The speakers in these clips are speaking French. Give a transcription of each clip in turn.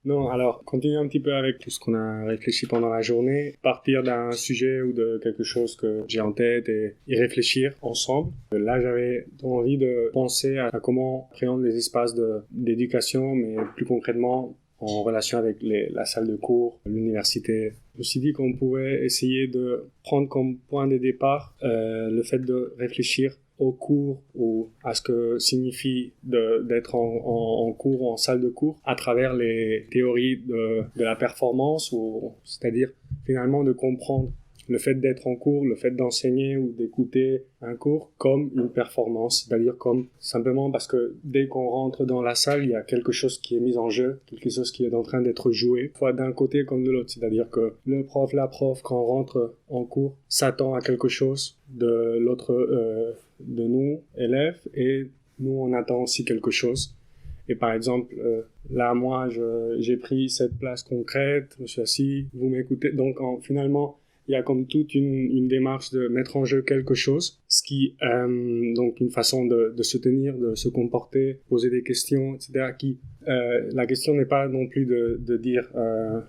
Non, alors, continuer un petit peu avec tout ce qu'on a réfléchi pendant la journée, partir d'un sujet ou de quelque chose que j'ai en tête et y réfléchir ensemble. Là, j'avais envie de penser à comment appréhender les espaces d'éducation, mais plus concrètement en relation avec la salle de cours, l'université. Je me suis dit qu'on pouvait essayer de prendre comme point de départ le fait de réfléchir au cours ou à ce que signifie d'être en cours ou en salle de cours à travers les théories de la performance, c'est-à-dire finalement de comprendre le fait d'être en cours, le fait d'enseigner ou d'écouter un cours comme une performance, c'est-à-dire comme simplement parce que dès qu'on rentre dans la salle, il y a quelque chose qui est mis en jeu, quelque chose qui est en train d'être joué, soit d'un côté comme de l'autre, c'est-à-dire que le prof, la prof, quand on rentre en cours, s'attend à quelque chose de l'autre, de nous, élèves, et nous, on attend aussi quelque chose. Et par exemple, là, moi, j'ai pris cette place concrète, je me suis assis, vous m'écoutez, donc finalement, il y a comme toute une démarche de mettre en jeu quelque chose, ce qui, donc une façon de se tenir, de se comporter, poser des questions, etc. La question n'est pas non plus de dire,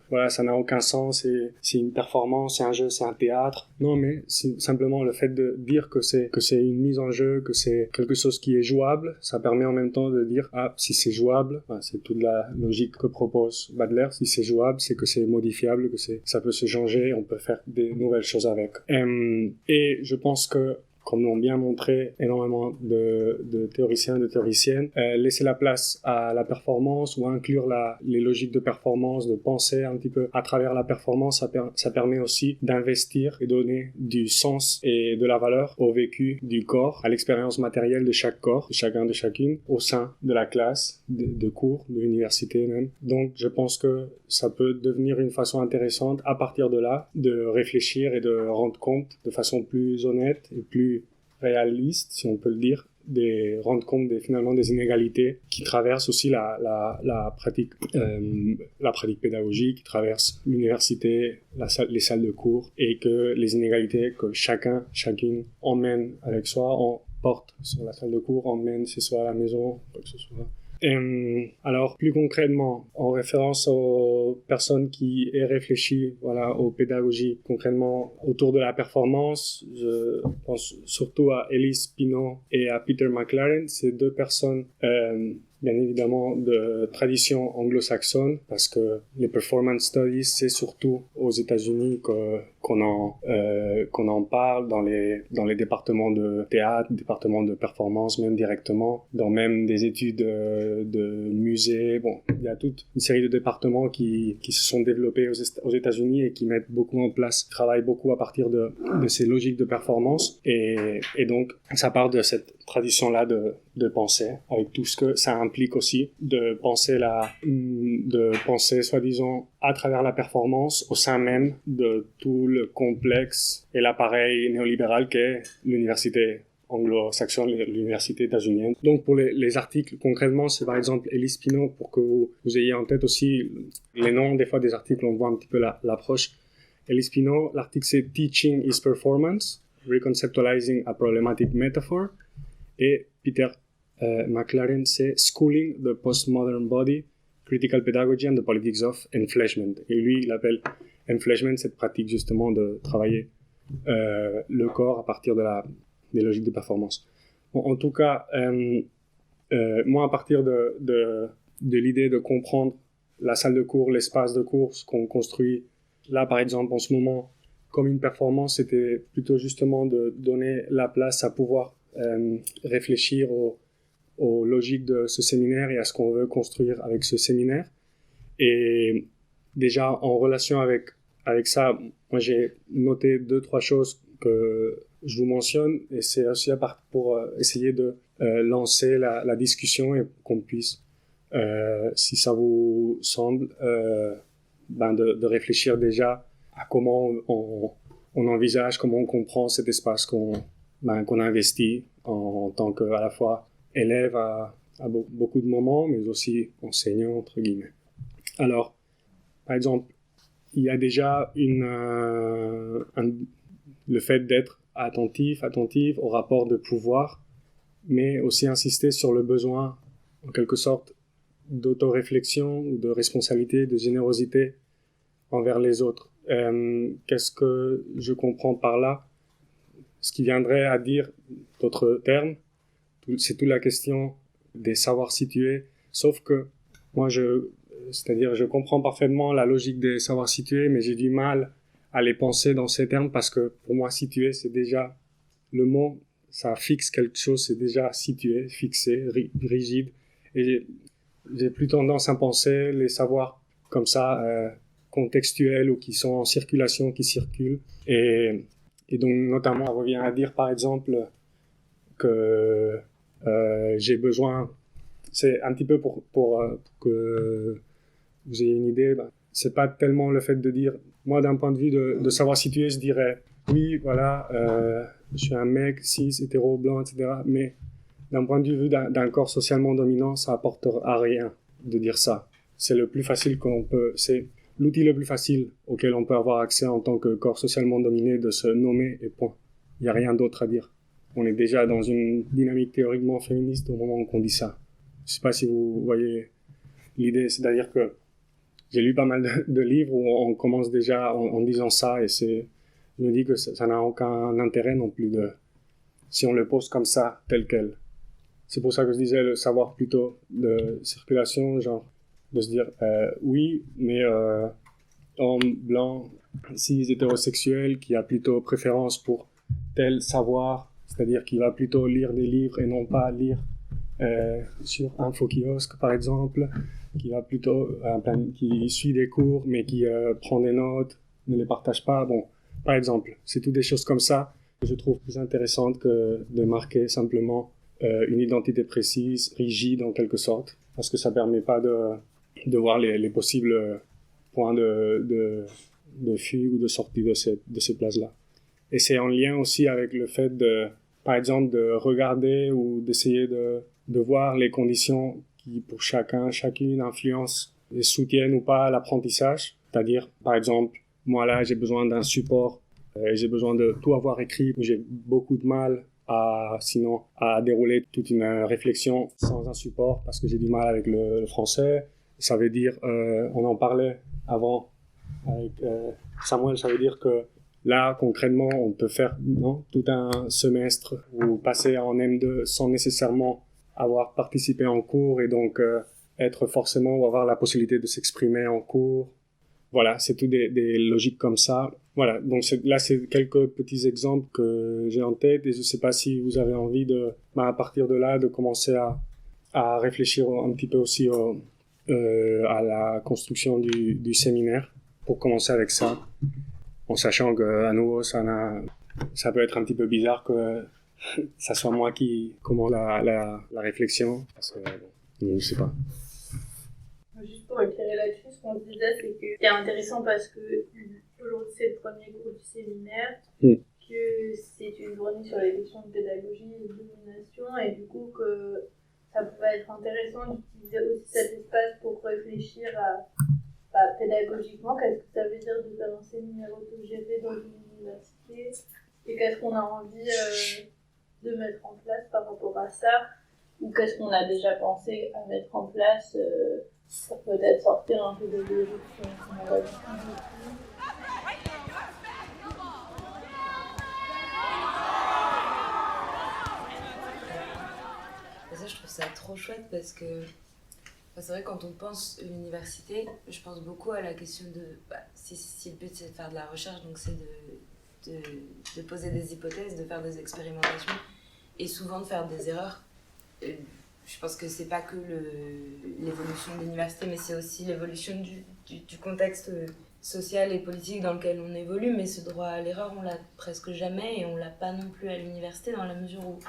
voilà, ça n'a aucun sens, c'est une performance, c'est un jeu, c'est un théâtre. Non, mais simplement le fait de dire que c'est une mise en jeu, que c'est quelque chose qui est jouable, ça permet en même temps de dire, ah, si c'est jouable, c'est toute la logique que propose Badler, si c'est jouable, c'est que c'est modifiable, que ça peut se changer, on peut faire des nouvelles choses avec. Et je pense que comme l'ont bien montré énormément de théoriciens, de théoriciennes, laisser la place à la performance ou inclure les logiques de performance, de penser un petit peu à travers la performance, ça permet aussi d'investir et donner du sens et de la valeur au vécu du corps, à l'expérience matérielle de chaque corps, de chacun, de chacune, au sein de la classe, de cours, de l'université même. Donc, je pense que ça peut devenir une façon intéressante à partir de là, de réfléchir et de rendre compte de façon plus honnête et plus réaliste, si on peut le dire, rendre compte finalement des inégalités qui traversent aussi la pratique pédagogique, qui traverse l'université, les salles de cours, et que les inégalités que chacune emmène avec soi, porte sur la salle de cours, emmène chez soi à la maison, quoi que ce soit. Alors, plus concrètement, en référence aux personnes qui aient réfléchi, voilà, aux pédagogies, concrètement, autour de la performance, je pense surtout à Elise Pinot et à Peter McLaren, ces deux personnes, bien évidemment, de tradition anglo-saxonne, parce que les performance studies, c'est surtout aux États-Unis qu'on en parle dans les départements de théâtre, départements de performance, même directement, dans même des études de musées. Bon, il y a toute une série de départements qui se sont développés aux États-Unis et qui mettent beaucoup en place, travaillent beaucoup à partir de ces logiques de performance. Et donc, ça part de cette tradition-là de penser, avec tout ce que ça implique aussi, de penser soi-disant à travers la performance au sein même de tout le complexe et l'appareil néolibéral qu'est l'université anglo-saxonne, l'université états-unienne. Donc pour les articles, concrètement, c'est par exemple Elise Pinot, pour que vous ayez en tête aussi les noms des fois des articles, on voit un petit peu l'approche. Elise Pinot, l'article c'est Teaching is Performance, Reconceptualizing a Problematic Metaphor, et Peter McLaren, c'est Schooling the Postmodern Body, Critical Pedagogy and the Politics of Enfleshment. Et lui, il appelle Enfleshment cette pratique justement de travailler le corps à partir des logiques de performance. Bon, en tout cas, moi, à partir de l'idée de comprendre la salle de cours, l'espace de cours, ce qu'on construit, là, par exemple, en ce moment, comme une performance, c'était plutôt justement de donner la place à pouvoir réfléchir aux logiques de ce séminaire et à ce qu'on veut construire avec ce séminaire. Et déjà, en relation avec ça, moi, j'ai noté 2-3 choses que je vous mentionne, et c'est aussi pour essayer de lancer la discussion et qu'on puisse, si ça vous semble, de réfléchir déjà à comment on envisage, comment on comprend cet espace qu'on a investi en tant qu'à la fois élève à beaucoup de moments, mais aussi enseignant, entre guillemets. Alors, par exemple, il y a déjà le fait d'être attentive au rapport de pouvoir, mais aussi insister sur le besoin, en quelque sorte, d'autoréflexion ou de responsabilité, de générosité envers les autres. Qu'est-ce que je comprends par là? Ce qui viendrait à dire d'autres termes, c'est toute la question des savoirs situés, sauf que moi, c'est-à-dire, je comprends parfaitement la logique des savoirs situés, mais j'ai du mal à les penser dans ces termes parce que pour moi, situé, c'est déjà le mot, ça fixe quelque chose, c'est déjà situé, fixé, rigide. Et j'ai plus tendance à penser les savoirs comme ça, contextuels ou qui sont en circulation, qui circulent. Et donc, notamment, on revient à dire, par exemple, que j'ai besoin, c'est un petit peu pour que vous ayez une idée, c'est pas tellement le fait de dire, moi d'un point de vue de savoir situer, je dirais, oui, voilà, je suis un mec, cis, hétéro, blanc, etc. Mais d'un point de vue d'un corps socialement dominant, ça apporte à rien de dire ça. C'est le plus facile c'est l'outil le plus facile auquel on peut avoir accès en tant que corps socialement dominé de se nommer et point. Il n'y a rien d'autre à dire. On est déjà dans une dynamique théoriquement féministe au moment où on dit ça. Je sais pas si vous voyez l'idée, c'est-à-dire que j'ai lu pas mal de livres où on commence déjà en disant ça et je me dis que ça n'a aucun intérêt non plus si on le pose comme ça, tel quel. C'est pour ça que je disais le savoir plutôt de circulation, genre de se dire oui, mais homme, blanc, cis, hétérosexuel, qui a plutôt préférence pour tel savoir, c'est-à-dire qui va plutôt lire des livres et non pas lire sur InfoKiosque par exemple, qui va plutôt qui suit des cours mais qui prend des notes, ne les partage pas. Bon, par exemple, c'est toutes des choses comme ça que je trouve plus intéressantes que de marquer simplement une identité précise, rigide en quelque sorte, parce que ça permet pas de voir les possibles points de fuite ou de sortie de ces places-là. Et c'est en lien aussi avec le fait par exemple, de regarder ou d'essayer de voir les conditions qui, pour chacune, influencent et soutiennent ou pas l'apprentissage. C'est-à-dire, par exemple, moi là, j'ai besoin d'un support, j'ai besoin de tout avoir écrit, j'ai beaucoup de mal sinon à dérouler toute une réflexion sans un support parce que j'ai du mal avec le français. Ça veut dire, on en parlait avant avec Samuel, ça veut dire que là, concrètement, on peut faire tout un semestre ou passer en M2 sans nécessairement avoir participé en cours et donc être forcément ou avoir la possibilité de s'exprimer en cours. Voilà, c'est tout des logiques comme ça. Voilà, donc là, c'est quelques petits exemples que j'ai en tête et je ne sais pas si vous avez envie à partir de là, de commencer à réfléchir un petit peu aussi à la construction du séminaire pour commencer avec ça. En sachant que, à nouveau, ça peut être un petit peu bizarre que ça soit moi qui commence la réflexion, parce que, bon, je sais pas. Juste pour éclairer là-dessus, ce qu'on se disait, c'est que c'est intéressant parce que aujourd'hui c'est le premier cours du séminaire, que c'est une journée sur les questions de pédagogie et de domination, et du coup que ça pouvait être intéressant d'utiliser aussi cet espace pour réfléchir pédagogiquement, qu'est-ce que ça veut dire de faire un séminaire autogéré dans une université et qu'est-ce qu'on a envie de mettre en place par rapport à ça, ou qu'est-ce qu'on a déjà pensé à mettre en place pour peut-être sortir un peu de logique qu'on a l'habitude. Ça, je trouve ça trop chouette parce que c'est vrai, quand on pense l'université, je pense beaucoup à la question de si le but c'est de faire de la recherche, donc c'est de poser des hypothèses, de faire des expérimentations et souvent de faire des erreurs. Je pense que c'est pas que l'évolution de l'université, mais c'est aussi l'évolution du contexte social et politique dans lequel on évolue. Mais ce droit à l'erreur, on l'a presque jamais et on l'a pas non plus à l'université dans la mesure où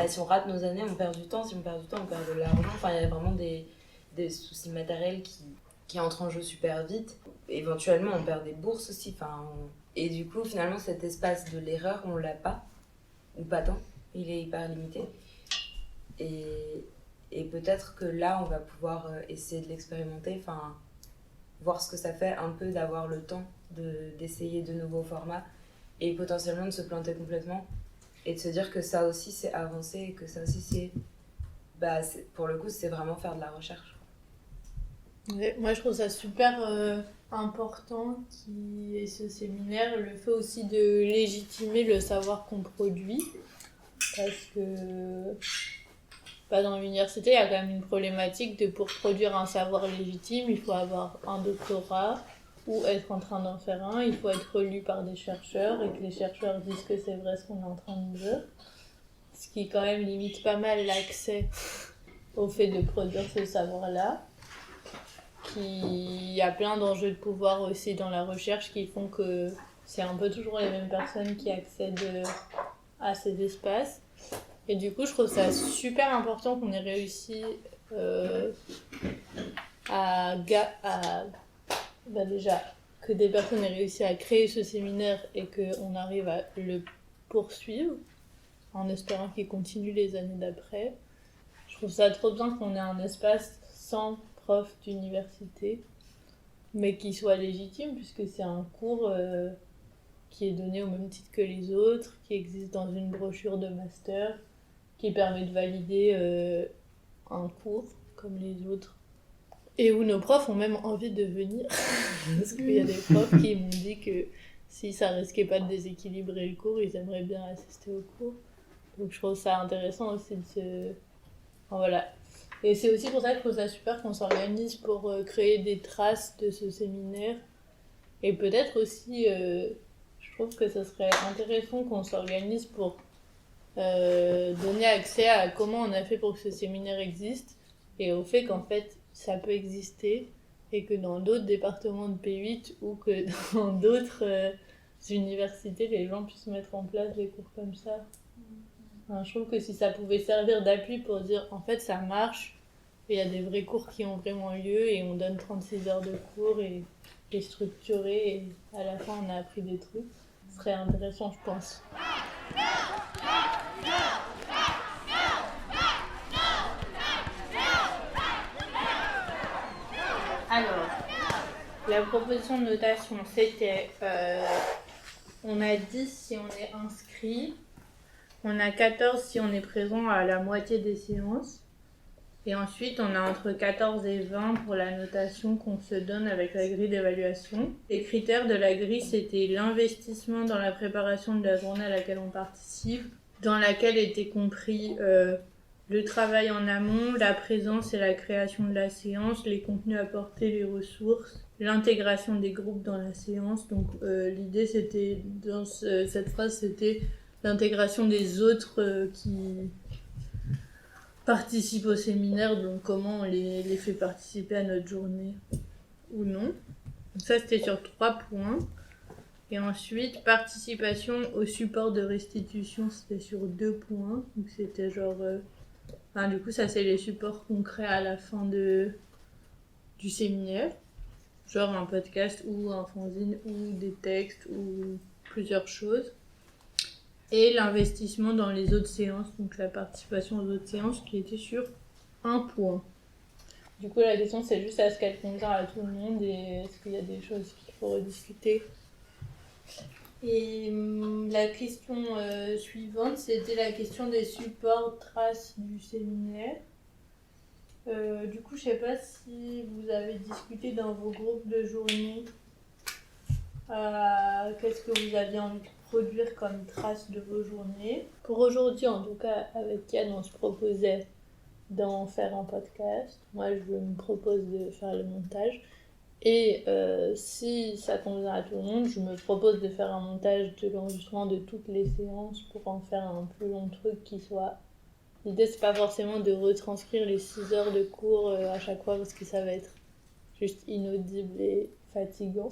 si on rate nos années, on perd du temps. Si on perd du temps, on perd de l'argent. Enfin, il y a vraiment des soucis matériels qui entrent en jeu super vite. Éventuellement, on perd des bourses aussi. Et du coup, finalement, cet espace de l'erreur, on l'a pas. Ou pas tant. Il est hyper limité. Et peut-être que là, on va pouvoir essayer de l'expérimenter. Voir ce que ça fait un peu d'avoir le temps d'essayer de nouveaux formats. Et potentiellement de se planter complètement. Et de se dire que ça aussi c'est avancer et que ça aussi pour le coup c'est vraiment faire de la recherche. Ouais, moi, je trouve ça super important qui est ce séminaire, le fait aussi de légitimer le savoir qu'on produit. Parce que dans l'université, il y a quand même une problématique de pour produire un savoir légitime, il faut avoir un doctorat ou être en train d'en faire un, il faut être lu par des chercheurs et que les chercheurs disent que c'est vrai ce qu'on est en train de dire. Ce qui quand même limite pas mal l'accès au fait de produire ce savoir-là. Il y a plein d'enjeux de pouvoir aussi dans la recherche qui font que c'est un peu toujours les mêmes personnes qui accèdent à ces espaces. Et du coup, je trouve ça super important qu'on ait réussi déjà que des personnes aient réussi à créer ce séminaire et qu'on arrive à le poursuivre en espérant qu'il continue les années d'après. Je trouve ça trop bien qu'on ait un espace sans prof d'université, mais qui soit légitime, puisque c'est un cours qui est donné au même titre que les autres, qui existe dans une brochure de master, qui permet de valider un cours comme les autres. Et où nos profs ont même envie de venir. Parce qu'il y a des profs qui m'ont dit que si ça risquait pas de déséquilibrer le cours, ils aimeraient bien assister au cours. Donc je trouve ça intéressant aussi de se... Enfin, voilà. Et c'est aussi pour ça que je trouve ça super qu'on s'organise pour créer des traces de ce séminaire. Et peut-être aussi, je trouve que ce serait intéressant qu'on s'organise pour donner accès à comment on a fait pour que ce séminaire existe et au fait qu'en fait ça peut exister et que dans d'autres départements de P8 ou que dans d'autres universités les gens puissent mettre en place des cours comme ça. Enfin, je trouve que si ça pouvait servir d'appui pour dire en fait ça marche, il y a des vrais cours qui ont vraiment lieu et on donne 36 heures de cours et structuré et à la fin on a appris des trucs, ce serait intéressant je pense. Alors, la proposition de notation, c'était on a 10 si on est inscrit, on a 14 si on est présent à la moitié des séances, et ensuite on a entre 14 et 20 pour la notation qu'on se donne avec la grille d'évaluation. Les critères de la grille, c'était l'investissement dans la préparation de la journée à laquelle on participe, dans laquelle était compris le travail en amont, la présence et la création de la séance, les contenus apportés, les ressources, l'intégration des groupes dans la séance. Donc l'idée c'était, dans cette phrase, c'était l'intégration des autres qui participent au séminaire, donc comment on les fait participer à notre journée ou non. Donc ça c'était sur 3 points. Et ensuite, participation au support de restitution, c'était sur 2 points. Donc c'était genre... du coup, ça c'est les supports concrets à la fin du séminaire. Genre un podcast ou un fanzine ou des textes ou plusieurs choses. Et l'investissement dans les autres séances, donc la participation aux autres séances qui était sur 1 point. Du coup, la question c'est juste est-ce qu'elle convient à tout le monde et est-ce qu'il y a des choses qu'il faut rediscuter. Et la question suivante, c'était la question des supports traces du séminaire. Du coup, je sais pas si vous avez discuté dans vos groupes de journée qu'est-ce que vous aviez envie de produire comme traces de vos journées. Pour aujourd'hui, en tout cas, avec Yann, on se proposait d'en faire un podcast. Moi, je me propose de faire le montage. Et si ça convient à tout le monde, je me propose de faire un montage de l'enregistrement de toutes les séances pour en faire un plus long truc qui soit... L'idée, c'est pas forcément de retranscrire les 6 heures de cours à chaque fois parce que ça va être juste inaudible et fatigant.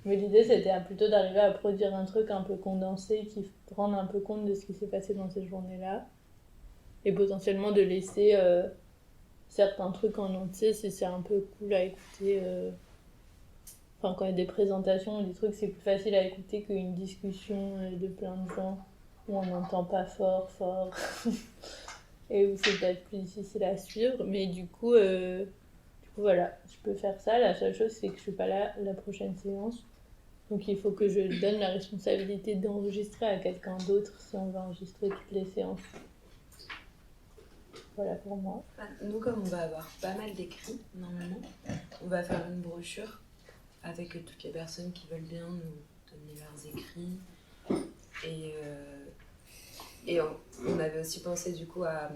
Mais l'idée, c'était plutôt d'arriver à produire un truc un peu condensé qui rende un peu compte de ce qui s'est passé dans ces journées-là. Et potentiellement de laisser... certains trucs en entier si c'est un peu cool à écouter quand il y a des présentations ou des trucs c'est plus facile à écouter qu'une discussion de plein de gens où on n'entend pas fort et où c'est peut-être plus difficile à suivre mais du coup voilà, je peux faire ça. La seule chose c'est que je suis pas là la prochaine séance donc il faut que je donne la responsabilité d'enregistrer à quelqu'un d'autre si on veut enregistrer toutes les séances. Voilà pour moi. Nous, comme on va avoir pas mal d'écrits, normalement, on va faire une brochure avec toutes les personnes qui veulent bien nous donner leurs écrits. Et on avait aussi pensé du coup à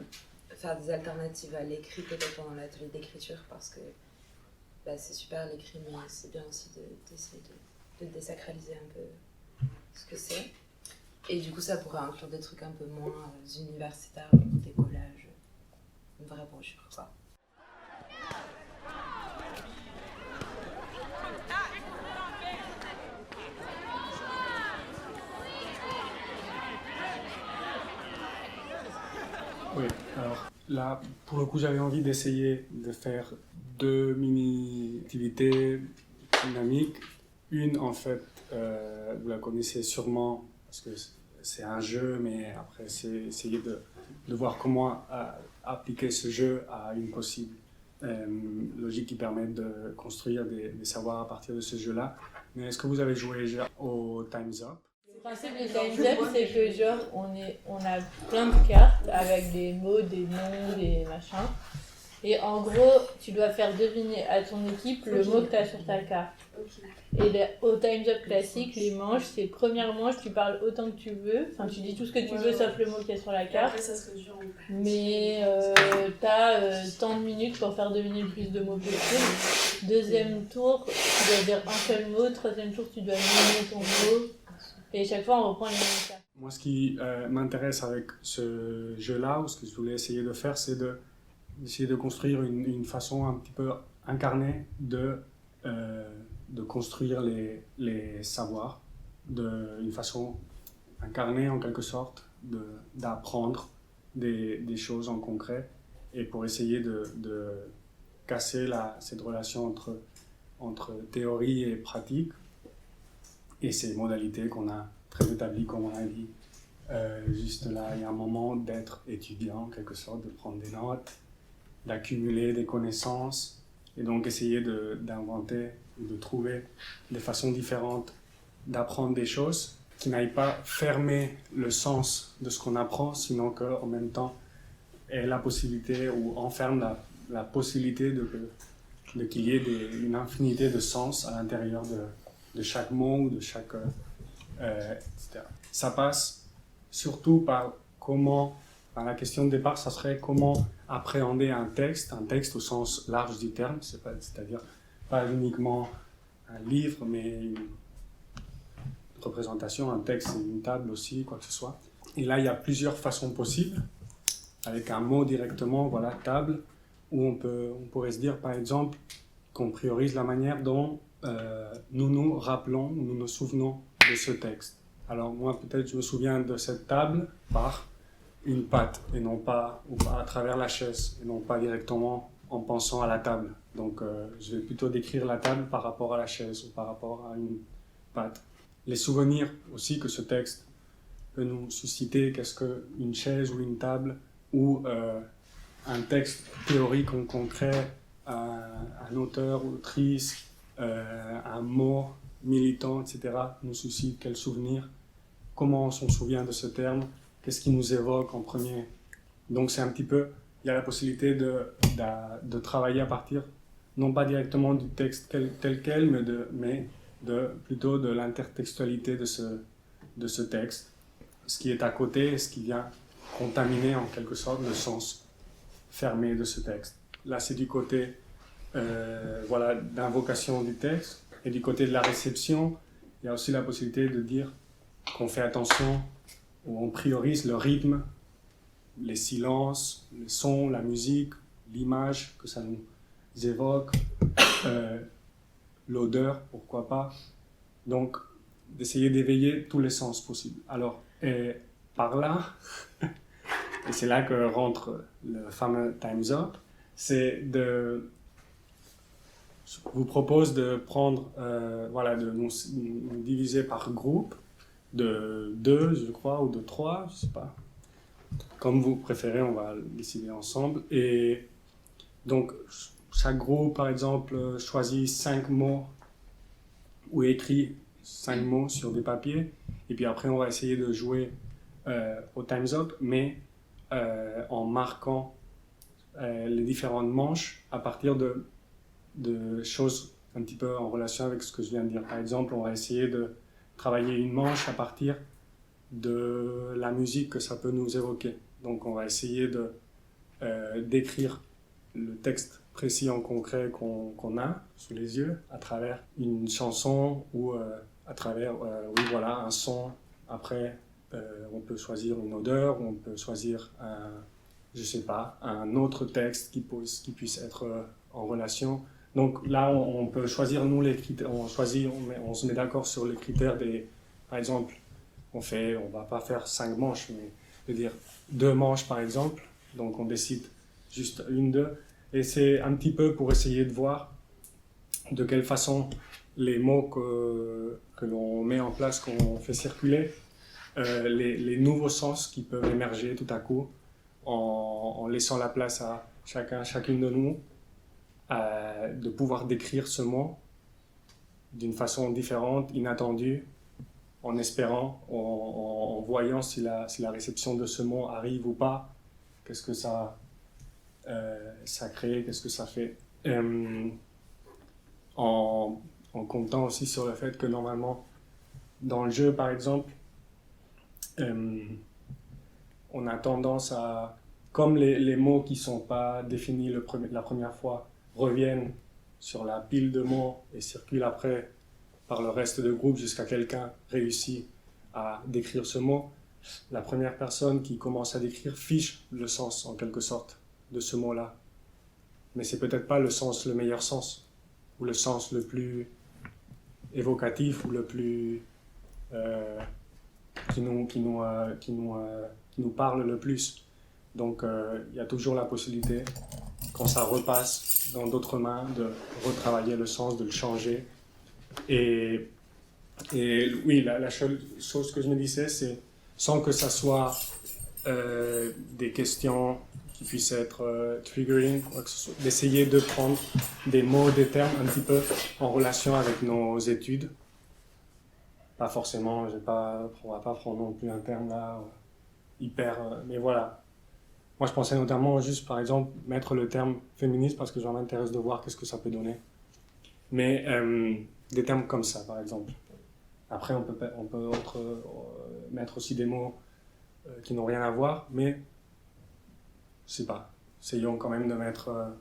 faire des alternatives à l'écrit peut-être pendant l'atelier d'écriture parce que c'est super l'écrit, mais c'est bien aussi d'essayer de désacraliser un peu ce que c'est. Et du coup, ça pourrait inclure des trucs un peu moins universitaires, des collages, une vraie brochure, quoi. Oui, alors là, pour le coup, j'avais envie d'essayer de faire 2 mini-activités dynamiques. Une, en fait, vous la connaissez sûrement, parce que c'est un jeu, mais après, c'est essayer de voir comment appliquer ce jeu à une possible logique qui permet de construire des savoirs à partir de ce jeu-là. Mais est-ce que vous avez joué déjà au Time's Up? Le principe du Time's Up, c'est que genre, on a plein de cartes avec des mots, des noms, des machins. Et en gros, tu dois faire deviner à ton équipe le mot que tu as sur ta carte. Et au Time's Up classique, les manches, c'est première manche, tu parles autant que tu veux. Enfin, tu dis tout ce que tu veux sauf le mot qui est sur la carte. Après, ça serait dur. Mais t'as tant de minutes pour faire deviner le plus de mots possible. Deuxième tour, tu dois dire un seul mot. Troisième tour, tu dois nommer ton mot. Et chaque fois, on reprend les mêmes cartes. Moi, ce qui m'intéresse avec ce jeu-là, ou ce que je voulais essayer de faire, c'est d'essayer de construire une façon un petit peu incarnée de construire les savoirs, une façon incarnée en quelque sorte, d'apprendre des choses en concret, et pour essayer de casser cette relation entre théorie et pratique, et ces modalités qu'on a très établies, comme on a dit juste là, il y a un moment d'être étudiant en quelque sorte, de prendre des notes, d'accumuler des connaissances, et donc essayer d'inventer ou de trouver des façons différentes d'apprendre des choses qui n'aillent pas fermer le sens de ce qu'on apprend, sinon qu'en même temps ait la possibilité ou enferme la possibilité qu'il y ait une infinité de sens à l'intérieur de chaque mot ou de chaque... etc. Ça passe surtout par la question de départ, ça serait comment appréhender un texte au sens large du terme, c'est-à-dire pas uniquement un livre, mais une représentation, un texte, une table aussi, quoi que ce soit. Et là, il y a plusieurs façons possibles, avec un mot directement, voilà, table, où on pourrait se dire, par exemple, qu'on priorise la manière dont nous nous rappelons, nous nous souvenons de ce texte. Alors moi, peut-être, je me souviens de cette table par une patte, et non pas, ou à travers la chaise, et non pas directement en pensant à la table. Donc je vais plutôt décrire la table par rapport à la chaise, ou par rapport à une patte. Les souvenirs aussi que ce texte peut nous susciter, qu'est-ce qu'une chaise ou une table, ou un texte théorique en concret, un auteur, autrice, un mot militant, etc., nous suscite quel souvenir, comment on s'en souvient de ce terme, qu'est-ce qui nous évoque en premier. Donc c'est un petit peu, il y a la possibilité de travailler à partir, non pas directement du texte tel quel, mais plutôt de l'intertextualité de ce texte, ce qui est à côté, ce qui vient contaminer en quelque sorte le sens fermé de ce texte. Là c'est du côté d'invocation du texte, et du côté de la réception, il y a aussi la possibilité de dire qu'on fait attention, ou on priorise le rythme, les silences, les sons, la musique, l'image que ça nous évoque, l'odeur, pourquoi pas. Donc, d'essayer d'éveiller tous les sens possibles. Alors, et par là, et c'est là que rentre le fameux Time's Up, c'est je vous propose de prendre, de nous diviser par groupe, de 2, je crois, ou de 3, je sais pas. Comme vous préférez, on va décider ensemble. Et donc, chaque groupe, par exemple, choisit 5 mots ou écrit 5 mots sur des papiers. Et puis après, on va essayer de jouer au Time's Up, mais en marquant les différentes manches à partir de choses un petit peu en relation avec ce que je viens de dire. Par exemple, on va essayer de travailler une manche à partir de la musique que ça peut nous évoquer. Donc on va essayer de d'écrire le texte précis en concret qu'on a sous les yeux à travers une chanson ou à travers oui, voilà, un son. Après, on peut choisir une odeur, on peut choisir je sais pas, un autre texte qui puisse être en relation. Donc là, on peut choisir, nous, les critères, on se met d'accord sur les critères par exemple, on va pas faire 5 manches, mais je veux dire 2 manches par exemple. Donc on décide juste une, deux. Et c'est un petit peu pour essayer de voir de quelle façon les mots que l'on met en place, qu'on fait circuler, les nouveaux sens qui peuvent émerger tout à coup en laissant la place à chacune de nous de pouvoir décrire ce mot d'une façon différente, inattendue, en espérant, en voyant si la réception de ce mot arrive ou pas, qu'est-ce que ça crée, qu'est-ce que ça fait. En comptant aussi sur le fait que normalement, dans le jeu par exemple, on a tendance à, comme les mots qui ne sont pas définis la première fois reviennent sur la pile de mots et circulent après par le reste du groupe jusqu'à quelqu'un réussit à décrire ce mot, la première personne qui commence à décrire fiche le sens en quelque sorte de ce mot-là. Mais c'est peut-être pas le meilleur sens, ou le sens le plus évocatif, ou le plus qui nous parle le plus. Donc il y a toujours la possibilité, quand ça repasse dans d'autres mains, de retravailler le sens, de le changer. Et oui, la seule chose que je me disais, c'est sans que ça soit des questions qui puissent être triggering, quoi que ce soit, d'essayer de prendre des mots, des termes un petit peu en relation avec nos études. Pas forcément, on va pas prendre non plus un terme là hyper... mais voilà. Moi, je pensais notamment juste, par exemple, mettre le terme féministe parce que j'en m'intéresse de voir qu'est-ce que ça peut donner. Mais des termes comme ça, par exemple. Après, on peut mettre aussi des mots qui n'ont rien à voir, mais je sais pas. Essayons quand même de mettre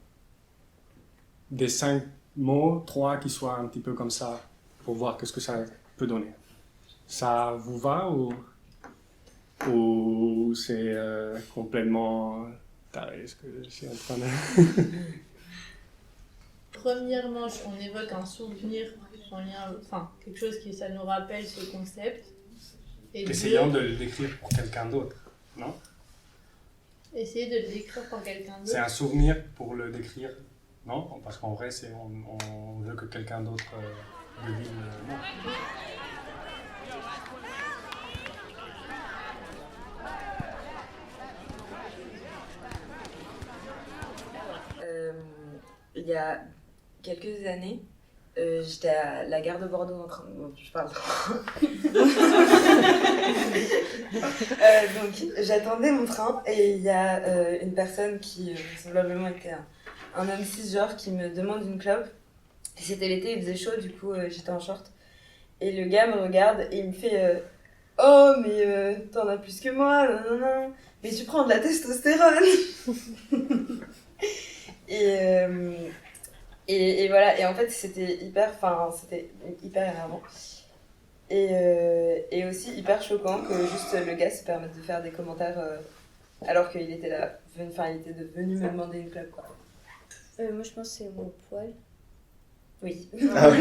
des 5 mots, 3 qui soient un petit peu comme ça, pour voir qu'est-ce que ça peut donner. Ça vous va ou c'est complètement taré ce que je suis en train de... Première manche, on évoque un souvenir en lien, enfin quelque chose qui ça nous rappelle ce concept. Et essayons de le décrire pour quelqu'un d'autre, non? Essayer de le décrire pour quelqu'un d'autre. C'est un souvenir pour le décrire, non? Parce qu'en vrai, on veut que quelqu'un d'autre devine. Non. Il y a quelques années, j'étais à la gare de Bordeaux en train de... Bon, je parle donc j'attendais mon train et il y a une personne qui vraisemblablement était un homme cisgenre qui me demande une clope. Et c'était l'été, il faisait chaud, du coup j'étais en short. Et le gars me regarde et il me fait oh mais t'en as plus que moi, non, mais tu prends de la testostérone. Et voilà, et en fait c'était hyper énervant et aussi hyper choquant que juste le gars se permette de faire des commentaires alors qu'il était là, il était venu me demander une clope quoi. Moi je pense que c'est mon poil. Oui. Ah oui.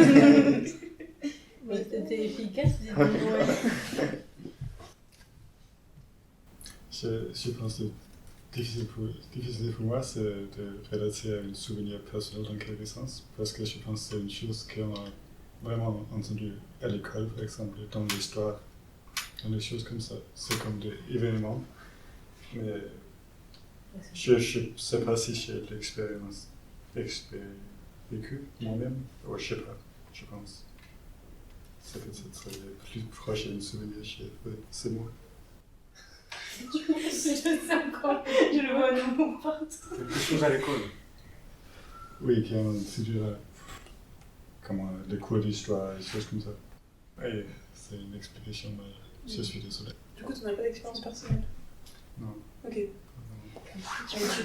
Mais c'était efficace, Je pense que difficile pour moi, c'est de relater à un souvenir personnel dans quelque sens, parce que je pense que c'est une chose qu'on a vraiment entendue à l'école, par exemple, dans l'histoire, dans des choses comme ça. C'est comme des événements, mais je ne sais pas si j'ai l'expérience vécue moi-même, ou je ne sais pas, je pense. C'est peut-être plus proche d'un souvenir chez ces mots. Je sais encore, je le vois dans mon partout. Quelque chose à l'école. Oui, si tu as comment, des cours d'histoire, des choses comme ça. Oui, c'est une explication, mais je suis désolé. Du coup, tu n'as pas d'expérience personnelle? Non. Ok.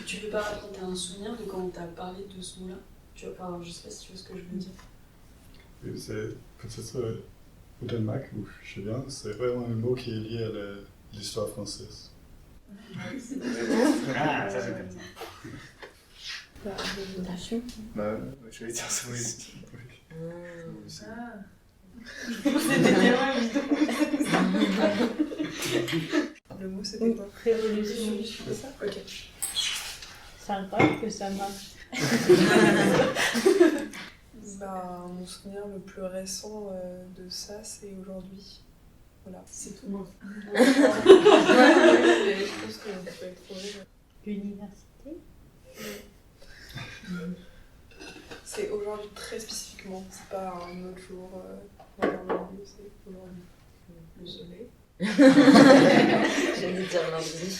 Tu peux pas raconter un souvenir de quand on t'a parlé de ce mot-là? Je sais pas si tu vois ce que je veux dire. Oui, c'est peut-être au Danemark, où je sais bien, c'est vraiment un mot qui est lié à l'histoire française. Ah, ça c'est intéressant. La révélation. Bah, je vais dire ça aussi. Ah. C'était tellement évident. Le mot, c'était quoi? Révolution. C'est ça? Ok. C'est incroyable que ça marche. Bah, mon souvenir le plus récent de ça, c'est aujourd'hui. Voilà. C'est tout. Je pense que ça peut être trouvé. L'université. C'est aujourd'hui très spécifiquement, c'est pas un autre jour dans un lieu, c'est aujourd'hui. Désolée. J'allais dire lundi.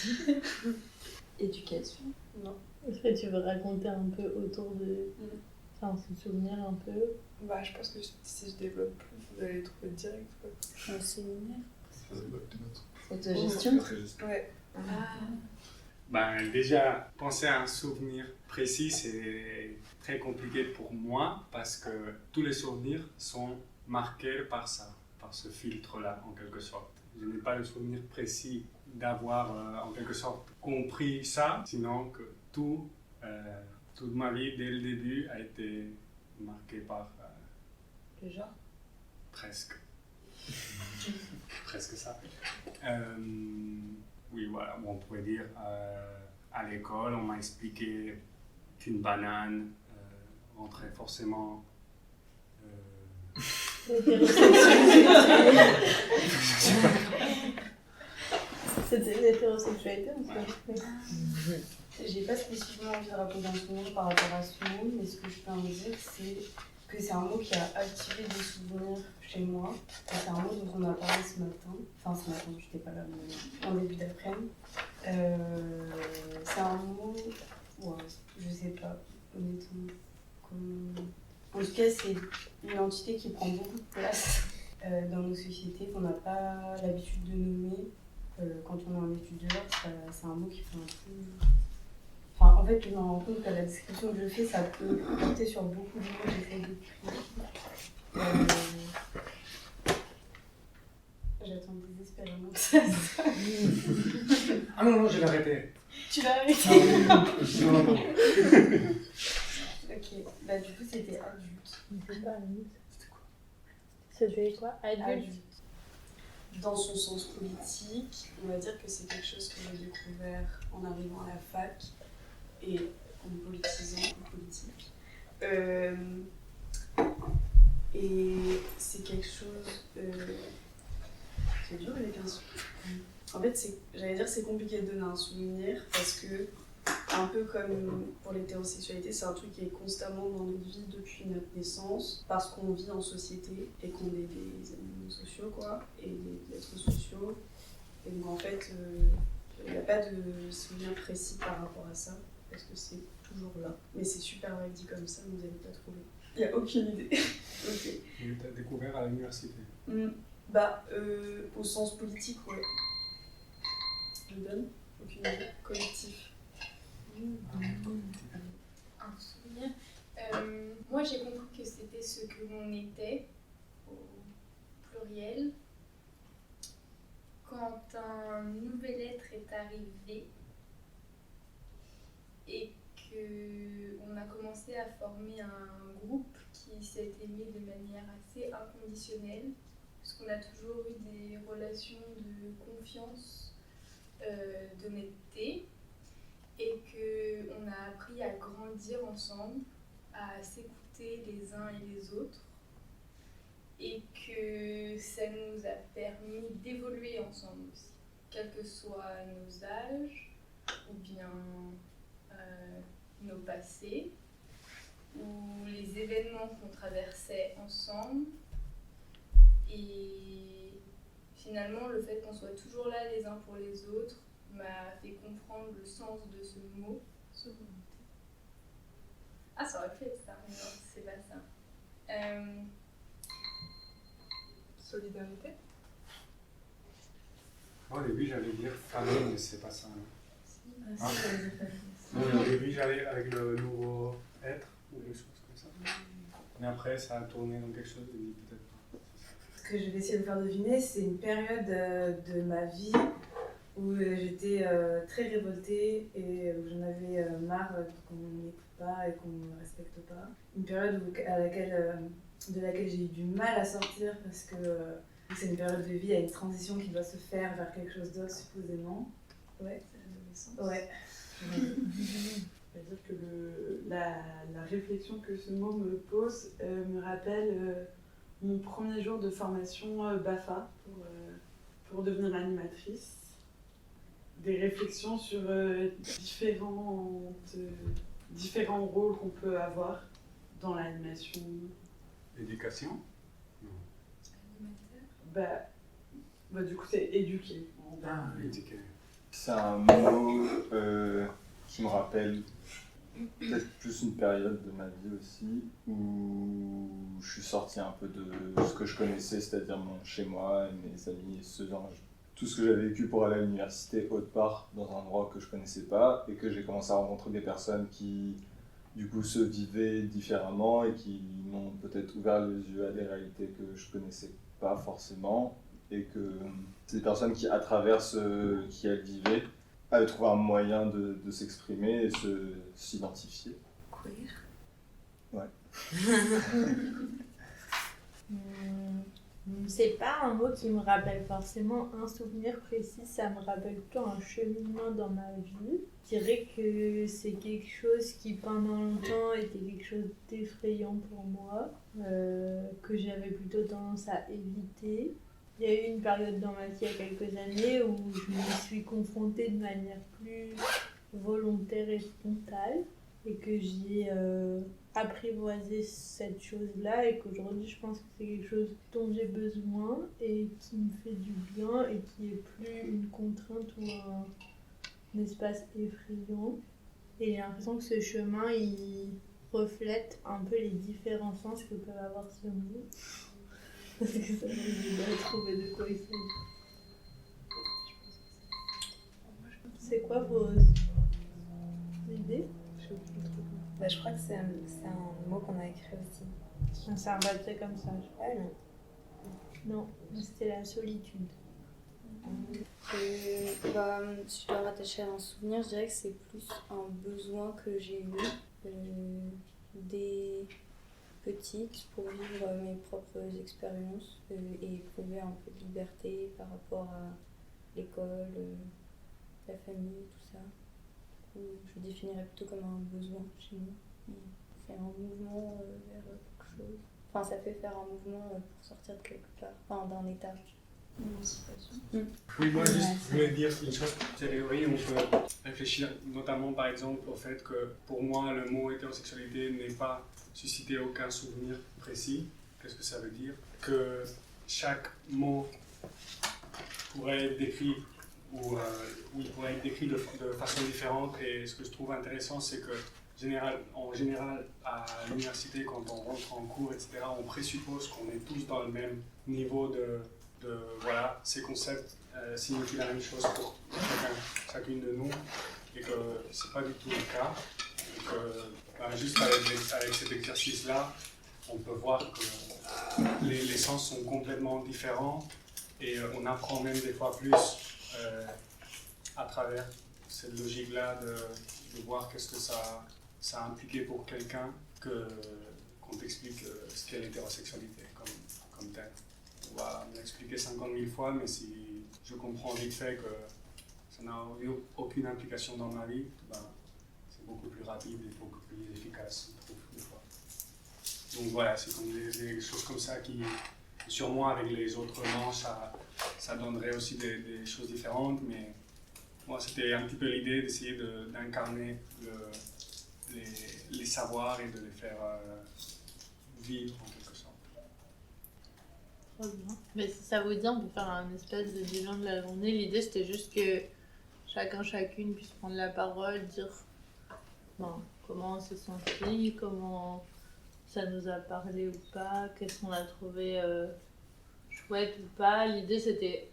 Éducation. Non. Est-ce que tu veux raconter un peu autour de... Enfin, se souvenir un peu? Bah, je pense que si je développe plus, vous allez trouver direct, quoi. Un séminaire? Autogestion. Ouais. Ben, déjà, penser à un souvenir précis, c'est très compliqué pour moi parce que tous les souvenirs sont marqués par ça, par ce filtre-là, en quelque sorte. Je n'ai pas le souvenir précis d'avoir, en quelque sorte, compris ça, sinon que toute ma vie, dès le début, a été marquée par... Le genre. Presque. Presque ça. Oui, voilà, on pourrait dire à l'école, on m'a expliqué qu'une banane rentrait forcément. C'était l'hétérosexualité en fait. J'ai pas spécifiquement envie de raconter un souvenir par rapport à ce mot, mais ce que je peux en dire, c'est que c'est un mot qui a activé des souvenirs chez moi. C'est un mot dont on a parlé ce matin. Enfin, ce matin, je n'étais pas là, mais en début d'après-midi. C'est un mot. Ouais, je sais pas, honnêtement. En tout cas, c'est une entité qui prend beaucoup de place dans nos sociétés, qu'on n'a pas l'habitude de nommer. Quand on est en études de l'art, c'est un mot qui fait un peu. Enfin, en fait, je me rends compte que la description que je fais, ça peut porter sur beaucoup de mots que j'essaie d'écrire. J'attends désespérément que ça sorte. Ah non, je l'ai arrêté. Tu l'as arrêté? Non. Ok, bah du coup, c'était adulte. C'est pas adulte. C'était quoi? Ça devait être quoi? Adulte. Dans son sens politique, on va dire que c'est quelque chose que j'ai découvert en arrivant à la fac et en me politisant en politique. Et c'est quelque chose... C'est dur avec un souvenir. En fait, j'allais dire c'est compliqué de donner un souvenir parce que, un peu comme pour l'hétérosexualité, c'est un truc qui est constamment dans notre vie depuis notre naissance parce qu'on vit en société et qu'on est des animaux sociaux, quoi, et des êtres sociaux. Et donc en fait, il n'y a pas de souvenir précis par rapport à ça parce que c'est toujours là. Mais c'est super mal dit comme ça, vous n'allez pas trouver. Il n'y a aucune idée. Ok. Et tu as découvert à l'université. Bah, au sens politique, ouais. Je donne aucune idée. Collectif. Un souvenir. Moi, j'ai compris que c'était ce que l'on était, au pluriel, quand un nouvel être est arrivé et qu'on a commencé à former un groupe qui s'est aimé de manière assez inconditionnelle, parce qu'on a toujours eu des relations de confiance, d'honnêteté, et qu'on a appris à grandir ensemble, à s'écouter les uns et les autres, et que ça nous a permis d'évoluer ensemble aussi, quels que soient nos âges, ou bien nos passés, ou les événements qu'on traversait ensemble. Et finalement, le fait qu'on soit toujours là les uns pour les autres m'a fait comprendre le sens de ce mot. Ah, ça aurait pu être ça, mais non, c'est pas ça. Solidarité. Au début, j'allais dire famille, mais c'est pas ça. Ah, si, j'avais fait. Au début, j'allais avec le nouveau être ou des choses comme ça. Mais après, ça a tourné dans quelque chose, et peut-être pas. Ce que je vais essayer de faire deviner, c'est une période de ma vie où j'étais très révoltée et où j'en avais marre qu'on ne m'écoute pas et qu'on ne me respecte pas. Une période de laquelle j'ai eu du mal à sortir parce que c'est une période de vie, il y a une transition qui doit se faire vers quelque chose d'autre supposément. Ouais. C'est l'adolescence. Ouais. C'est-à-dire que la réflexion que ce mot me pose me rappelle mon premier jour de formation BAFA pour devenir animatrice. Des réflexions sur différents rôles qu'on peut avoir dans l'animation. Éducation? Du coup, c'est éduquer. Éduquer. C'est un mot qui me rappelle peut-être plus une période de ma vie aussi où je suis sorti un peu de ce que je connaissais, c'est-à-dire mon chez-moi, et mes amis, tout ce que j'avais vécu pour aller à l'université autre part dans un endroit que je connaissais pas, et que j'ai commencé à rencontrer des personnes qui du coup se vivaient différemment et qui m'ont peut-être ouvert les yeux à des réalités que je connaissais pas forcément, et que c'est des personnes qui, à travers ce qu'elles vivaient, avaient trouvé un moyen de s'exprimer et s'identifier. Queer. Ouais. C'est pas un mot qui me rappelle forcément un souvenir précis, ça me rappelle plutôt un cheminement dans ma vie. Je dirais que c'est quelque chose qui pendant longtemps était quelque chose d'effrayant pour moi, que j'avais plutôt tendance à éviter. Il y a eu une période dans ma vie il y a quelques années où je me suis confrontée de manière plus volontaire et frontale et que j'ai apprivoisé cette chose-là et qu'aujourd'hui je pense que c'est quelque chose dont j'ai besoin et qui me fait du bien et qui est plus une contrainte ou un espace effrayant. Et j'ai l'impression que ce chemin il reflète un peu les différents sens que peuvent avoir ce mot. Parce que ça m'aide à trouver de quoi il s'agit. C'est quoi vos idées? Je crois que c'est un mot qu'on a écrit aussi. C'est un papier comme ça. Ah non. Non, c'était la solitude. Je dois rattacher à un souvenir, je dirais que c'est plus un besoin que j'ai eu des petites pour vivre mes propres expériences et éprouver un peu de liberté par rapport à l'école, la famille, tout ça. Je le définirais plutôt comme un besoin chez moi. C'est un mouvement vers quelque chose. Enfin, ça fait faire un mouvement pour sortir de quelque part, enfin d'un état. Oui, moi juste, je voulais dire une chose. Oui, on peut réfléchir notamment par exemple au fait que pour moi le mot hétérosexualité n'est pas suscité aucun souvenir précis. Qu'est-ce que ça veut dire? Que chaque mot pourrait être décrit ou il pourrait être décrit de façon différente, et ce que je trouve intéressant c'est que en général à l'université quand on rentre en cours etc. on présuppose qu'on est tous dans le même niveau de voilà, ces concepts signifient la même chose pour chacune de nous et que c'est pas du tout le cas. Donc, juste avec cet exercice-là, on peut voir que les sens sont complètement différents et on apprend même des fois plus à travers cette logique-là de voir qu'est-ce que ça a impliqué pour quelqu'un qu'on t'explique ce qu'est l'hétérosexualité comme tel. On va me l'expliquer 50 000 fois, mais si je comprends vite fait que ça n'a eu aucune implication dans ma vie, c'est beaucoup plus rapide et beaucoup plus efficace, je trouve, des fois. Donc voilà, c'est comme des choses comme ça qui, sur moi, avec les autres noms, ça donnerait aussi des choses différentes, mais moi, c'était un petit peu l'idée d'essayer d'incarner les savoirs et de les faire vivre en quelque sorte. Trop bien. Mais si ça vous dit, on peut faire un espèce de bilan de la journée. L'idée, c'était juste que chacune puisse prendre la parole, dire comment on s'est senti, comment ça nous a parlé ou pas, qu'est-ce qu'on a trouvé chouette ou pas. L'idée c'était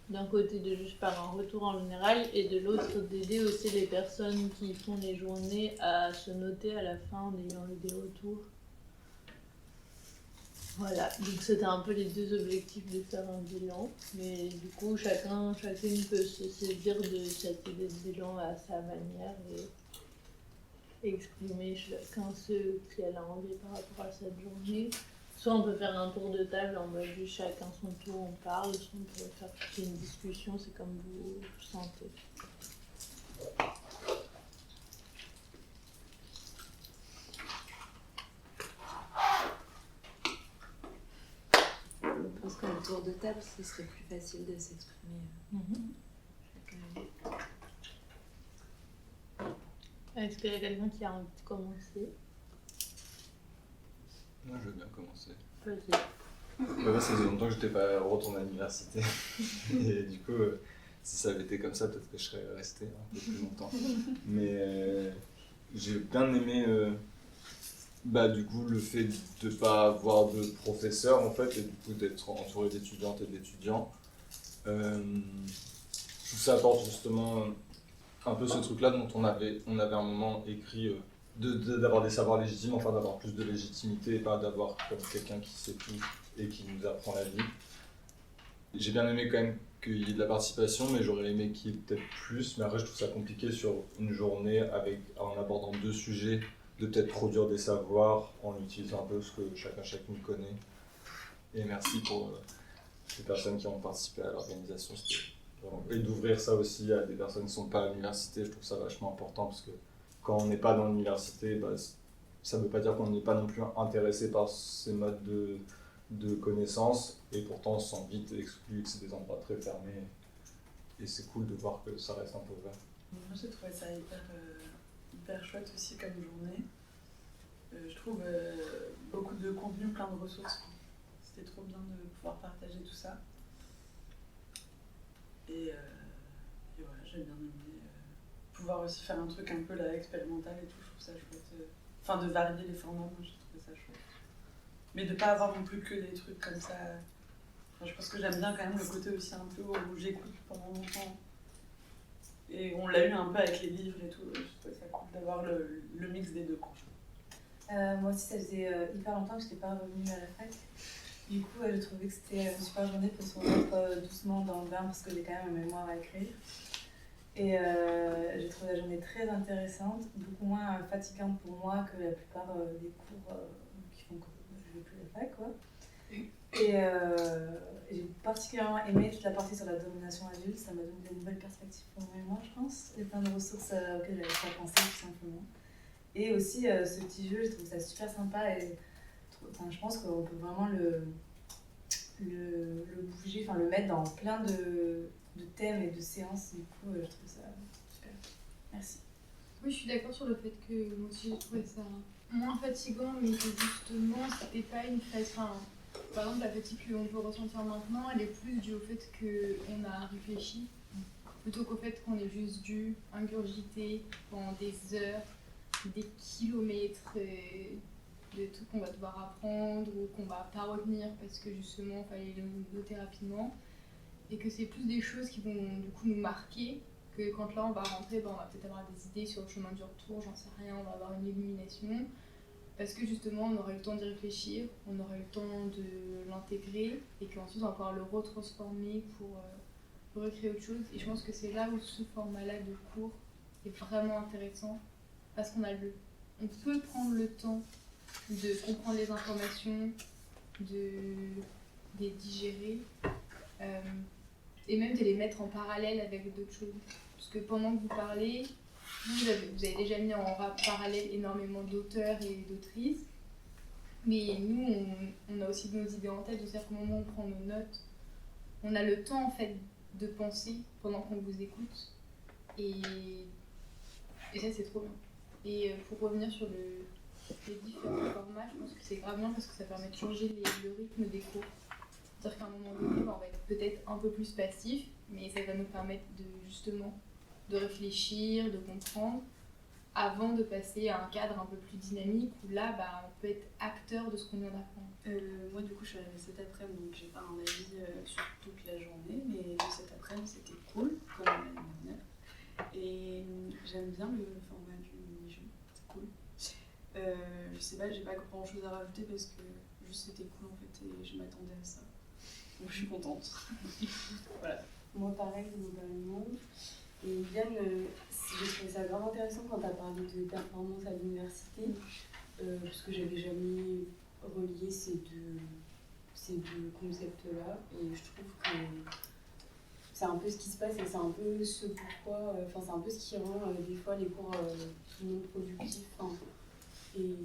d'un côté de juste faire un retour en général et de l'autre d'aider aussi les personnes qui font les journées à se noter à la fin en ayant eu des retours. Voilà, donc c'était un peu les deux objectifs de faire un bilan, mais du coup chacune peut se saisir de cette idée de bilan à sa manière et exprimer chacun ce qu'elle a envie par rapport à cette journée. Soit on peut faire un tour de table en mode juste chacun son tour, on parle, soit on peut faire toute une discussion, c'est comme vous sentez. Je pense qu'un tour de table, ce serait plus facile de s'exprimer. Est-ce qu'il y a quelqu'un qui a envie de commencer? Moi, je veux bien commencer. Vas-y. Moi, ça faisait longtemps que je n'étais pas retourné à l'université. Et du coup, si ça avait été comme ça, peut-être que je serais resté un peu plus longtemps. Mais j'ai bien aimé du coup, le fait de ne pas avoir de professeur, en fait, et du coup d'être entouré d'étudiantes et d'étudiants. Ça apporte justement un peu ce truc-là dont on avait un moment écrit, d'avoir des savoirs légitimes, enfin d'avoir plus de légitimité, et pas d'avoir comme quelqu'un qui sait tout et qui nous apprend la vie. J'ai bien aimé quand même qu'il y ait de la participation, mais j'aurais aimé qu'il y ait peut-être plus. Mais après, je trouve ça compliqué sur une journée en abordant 2 sujets, de peut-être produire des savoirs en utilisant un peu ce que chacune connaît. Et merci pour les personnes qui ont participé à l'organisation. Et d'ouvrir ça aussi à des personnes qui ne sont pas à l'université, je trouve ça vachement important parce que quand on n'est pas dans l'université, ça ne veut pas dire qu'on n'est pas non plus intéressé par ces modes de connaissances, et pourtant on se sent vite exclu, que c'est des endroits très fermés. Et c'est cool de voir que ça reste un peu ouvert. Moi j'ai trouvé ça hyper chouette aussi comme journée. Je trouve beaucoup de contenu, plein de ressources. C'était trop bien de pouvoir partager tout ça. Et voilà, j'ai bien aimé pouvoir aussi faire un truc un peu là, expérimental et tout, je trouve ça chouette. Enfin, de varier les formats, moi j'ai trouvé ça chouette. Mais de pas avoir non plus que des trucs comme ça. Enfin, je pense que j'aime bien quand même le côté aussi un peu où j'écoute pendant longtemps. Et on l'a eu un peu avec les livres et tout, je trouvais ça cool d'avoir le mix des deux, quoi. Moi aussi, ça faisait hyper longtemps que je n'étais pas revenue à la fac. Du coup, j'ai trouvé que c'était une super journée pour se remettre doucement dans le bain parce que j'ai quand même un mémoire à écrire. Et j'ai trouvé la journée très intéressante, beaucoup moins fatigante pour moi que la plupart des cours qui font que je ne vais plus à la fac, quoi. Et j'ai particulièrement aimé toute la partie sur la domination adulte, ça m'a donné de nouvelles perspectives pour mon mémoire, je pense, et plein de ressources auxquelles j'avais pas pensé, tout simplement. Et aussi, ce petit jeu, je trouve ça super sympa, et je pense qu'on peut vraiment le bouger, enfin le mettre dans plein de thèmes et de séances, du coup, je trouve ça super. Merci. Oui, je suis d'accord sur le fait que moi aussi j'ai trouvé ça moins fatigant, mais que justement, c'était pas une phase. Par exemple, la fatigue qu'on peut ressentir maintenant, elle est plus due au fait qu'on a réfléchi, plutôt qu'au fait qu'on ait juste dû ingurgiter pendant des heures, des kilomètres de tout qu'on va devoir apprendre ou qu'on va pas retenir parce que justement, il fallait le noter rapidement. Et que c'est plus des choses qui vont du coup nous marquer, que quand là on va rentrer, on va peut-être avoir des idées sur le chemin du retour, j'en sais rien, on va avoir une illumination. Parce que justement, on aurait eu le temps d'y réfléchir, on aurait eu le temps de l'intégrer, et qu'ensuite on va pouvoir le retransformer pour recréer autre chose. Et je pense que c'est là où ce format-là de cours est vraiment intéressant, parce qu'on on peut prendre le temps de comprendre les informations, de les digérer, et même de les mettre en parallèle avec d'autres choses. Parce que pendant que vous parlez, vous avez déjà mis en parallèle énormément d'auteurs et d'autrices, mais nous, on a aussi nos idées en tête, de savoir qu'au moment où on prend nos notes, on a le temps en fait de penser pendant qu'on vous écoute, et ça c'est trop bien. Et pour revenir sur les différents formats, je pense que c'est grave bien parce que ça permet de changer le rythme des cours. C'est-à-dire qu'à un moment donné, on va être peut-être un peu plus passif, mais ça va nous permettre de justement de réfléchir, de comprendre, avant de passer à un cadre un peu plus dynamique où là, on peut être acteur de ce qu'on vient d'apprendre. Moi, du coup, je suis arrivée cet après-midi, donc j'ai pas un avis sur toute la journée, mais cet après-midi, c'était cool, comme l'année dernière. Et j'aime bien le format du mini-jeu, c'est cool. Je sais pas, j'ai pas grand chose à rajouter parce que juste c'était cool en fait et je m'attendais à ça. Donc je suis contente. Voilà. Moi pareil, globalement. Et Yann, j'ai trouvé ça grave intéressant quand tu as parlé de performance à l'université, parce que j'avais jamais relié ces deux concepts-là. Et je trouve que c'est un peu ce qui se passe et c'est un peu ce pourquoi, c'est un peu ce qui rend des fois les cours tout non productifs. Et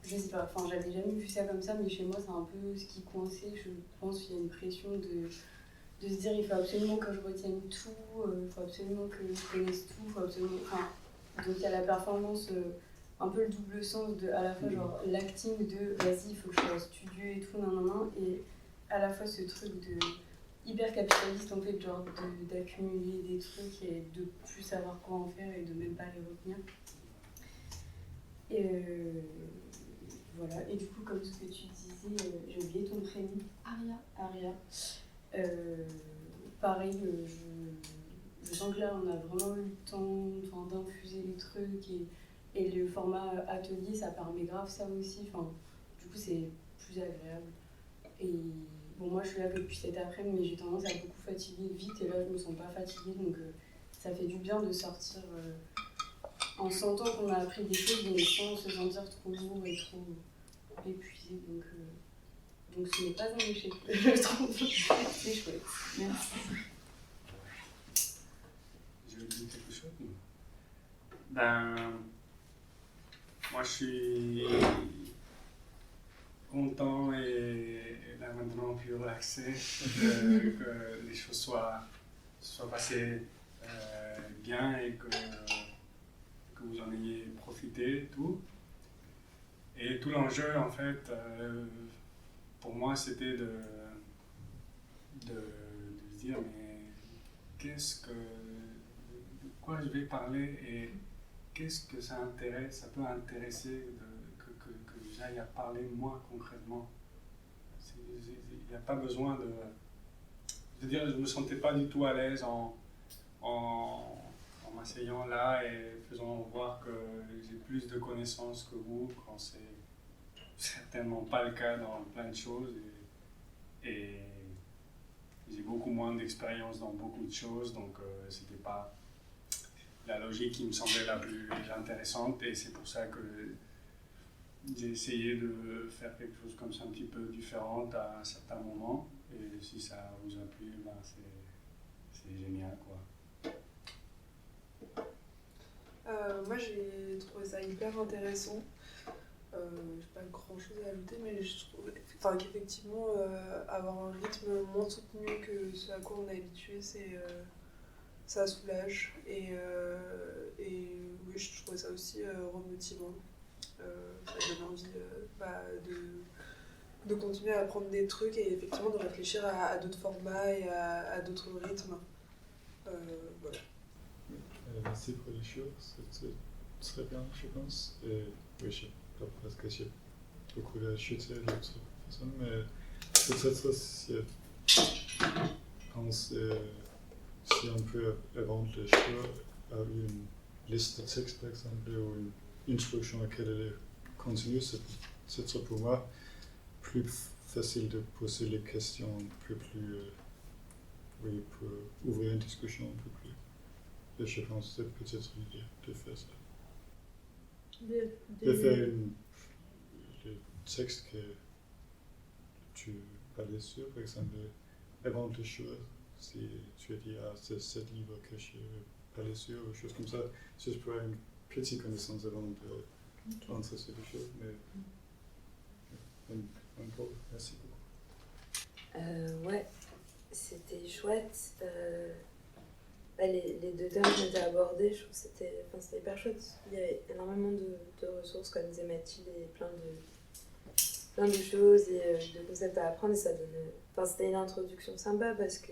je sais pas, j'avais jamais vu ça comme ça, mais chez moi c'est un peu ce qui coinçait. Je pense qu'il y a une pression de se dire il faut absolument que je retienne tout, il faut absolument que je connaisse tout, il faut absolument. Donc il y a la performance, un peu le double sens de à la fois genre l'acting de vas-y, il faut que je sois studieux et tout, et à la fois ce truc de hyper capitaliste en fait, genre d'accumuler des trucs et de plus savoir quoi en faire et de même pas les retenir. Et voilà, et du coup, comme ce que tu disais, j'ai oublié ton prénom. Aria. Pareil, je sens que là, on a vraiment eu le temps d'infuser les trucs et le format atelier, ça permet grave ça aussi. Du coup, c'est plus agréable. Et bon, moi, je suis là depuis cet après-midi, mais j'ai tendance à beaucoup fatiguer vite et là, je me sens pas fatiguée, donc ça fait du bien de sortir en sentant qu'on a appris des choses, mais sans se sentir trop lourd et trop épuisé. Donc ce n'est pas un échec, je trouve. C'est chouette. Merci. Je vais dire quelque chose. Moi je suis content et là maintenant plus relaxé que les choses soient passées bien et que vous en ayez profité, tout. Et tout l'enjeu, en fait, pour moi, c'était de se dire, mais de quoi je vais parler et qu'est-ce que ça peut intéresser que j'aille à parler moi concrètement. Il n'y a pas besoin de... Je veux dire, je ne me sentais pas du tout à l'aise en m'asseyant là et faisant voir que j'ai plus de connaissances que vous, quand c'est certainement pas le cas dans plein de choses. Et j'ai beaucoup moins d'expérience dans beaucoup de choses, donc c'était pas la logique qui me semblait la plus intéressante, et c'est pour ça que j'ai essayé de faire quelque chose comme ça un petit peu différent à un certain moment, et si ça vous a plu, c'est génial, quoi. Moi j'ai trouvé ça hyper intéressant. J'ai pas grand chose à ajouter, mais je trouve qu'effectivement avoir un rythme moins soutenu que ce à quoi on est habitué, ça soulage, et oui, je trouvais ça aussi remotivant. Ça donne envie de continuer à apprendre des trucs et effectivement de réfléchir à d'autres formats et à d'autres rythmes. Voilà. Merci pour les choses, c'est très bien, je pense. Et oui, je glaube, parce que j'ai beaucoup chuté de l'autre façon, mais peut-être si je pense si on peut avant les choses avoir une liste de textes par exemple ou une instruction à quelle elle est continue, c'est pour moi plus facile de poser les questions plus oui, pour ouvrir une discussion un peu plus. Et je pense que c'est peut-être l'idée de faire ça. De faire le texte que tu parlais sur, par exemple, avant les choses, si tu as dit, c'est ce livre que je parlais sur, ou choses comme ça, juste pour avoir une petite connaissance avant de rentrer sur les choses. Mais encore, merci beaucoup. Ouais, c'était chouette. Les deux thèmes qui ont été abordés, je trouve que c'était hyper chouette. Il y a énormément de ressources, comme disait Mathilde, et plein de choses et de concepts à apprendre. Et ça donnait... c'était une introduction sympa parce que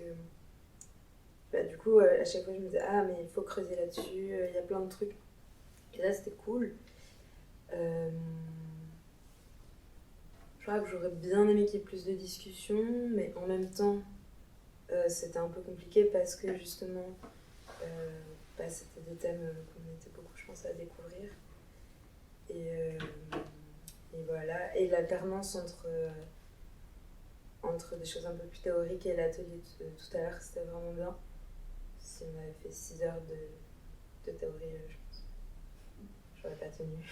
bah, du coup, à chaque fois, je me disais, ah, mais il faut creuser là-dessus, il y a plein de trucs. Et là, c'était cool. Je crois que j'aurais bien aimé qu'il y ait plus de discussions, mais en même temps, c'était un peu compliqué parce que justement, c'était des thèmes qu'on était beaucoup, je pense, à découvrir. Et voilà. Et l'alternance entre des choses un peu plus théoriques et l'atelier de tout à l'heure, c'était vraiment bien. Si on avait fait 6 heures de théorie, je pense j'aurais pas tenu.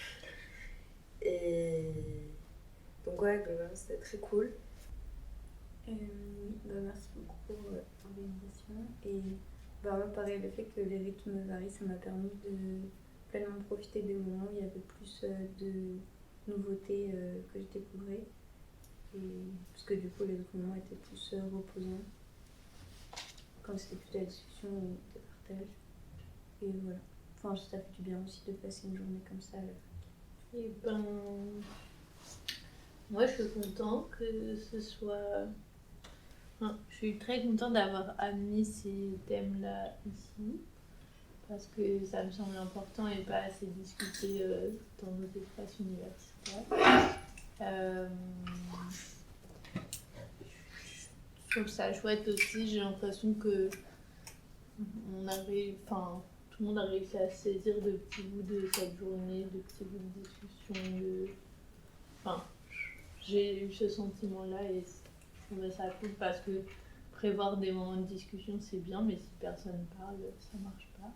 Et donc ouais, globalement, c'était très cool. Merci beaucoup pour l'organisation. Et moi, pareil, le fait que les rythmes varient, ça m'a permis de pleinement profiter des moments où il y avait plus de nouveautés que je découvrais. Parce que du coup, les autres moments étaient plus reposants. Quand c'était plus de la discussion ou de partage. Et voilà. Enfin, ça fait du bien aussi de passer une journée comme ça à la fac. Et moi je suis contente que ce soit. Je suis très contente d'avoir amené ces thèmes-là ici. Parce que ça me semble important et pas assez discuté dans nos espaces universitaires. Je trouve ça chouette aussi, j'ai l'impression que tout le monde a réussi à saisir de petits bouts de cette journée, de petits bouts de discussion. J'ai eu ce sentiment-là et je trouvais ça cool parce que prévoir des moments de discussion c'est bien, mais si personne parle, ça marche pas.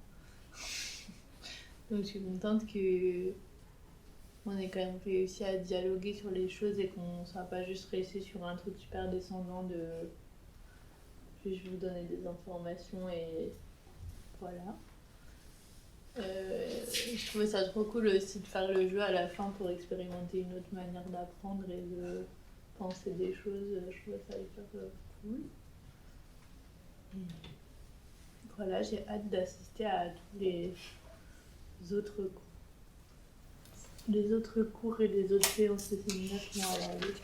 Donc je suis contente qu'on ait quand même réussi à dialoguer sur les choses et qu'on ne soit pas juste resté sur un truc super descendant de je vous donner des informations et voilà. Je trouvais ça trop cool aussi de faire le jeu à la fin pour expérimenter une autre manière d'apprendre et de penser des choses. Je trouvais ça hyper cool. Et voilà, j'ai hâte d'assister à tous les autres cours et les autres séances de séminaire qui vont aller.